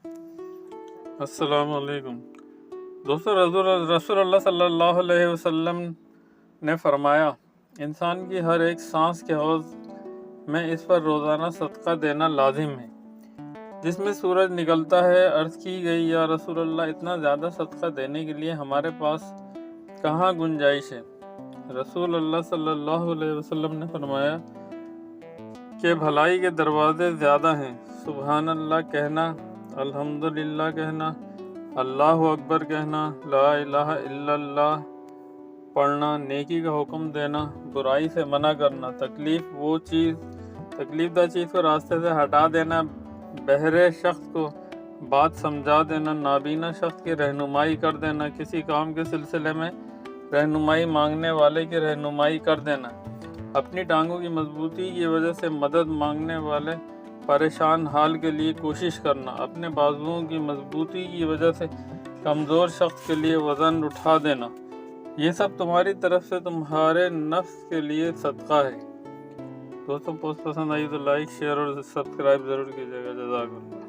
अस्सलाम वालेकुम दोस्तों। रसूल अल्लाह सल्लल्लाहु अलैहि वसल्लम ने फरमाया, इंसान की हर एक सांस के हौज में इस पर रोज़ाना सदका देना लाजिम है जिसमें सूरज निकलता है। अर्ज़ की गई, या रसूल अल्लाह, इतना ज़्यादा सदका देने के लिए हमारे पास कहाँ गुंजाइश है? रसूल अल्लाह सल्लल्लाहु अलैहि वसल्लम ने फरमाया कि भलाई के दरवाजे ज़्यादा हैं। सुबहान अल्लाह कहना, अल्हम्दुलिल्लाह कहना, अल्लाहु अकबर कहना, ला इलाहा इल्लल्लाह पढ़ना, नेकी का हुक्म देना, बुराई से मना करना, तकलीफदा चीज़ को रास्ते से हटा देना, बहरे शख्स को बात समझा देना, नाबीना शख्स की रहनुमाई कर देना, किसी काम के सिलसिले में रहनुमाई मांगने वाले की रहनुमाई कर देना, अपनी टांगों की मजबूती की वजह से मदद मांगने वाले परेशान हाल के लिए कोशिश करना, अपने बाजुओं की मजबूती की वजह से कमज़ोर शख्स के लिए वज़न उठा देना, ये सब तुम्हारी तरफ से तुम्हारे नफ्स के लिए सदका है। दोस्तों, पोस्ट पसंद आई तो लाइक, शेयर और सब्सक्राइब ज़रूर कीजिएगा। जज़ाकल्लाह।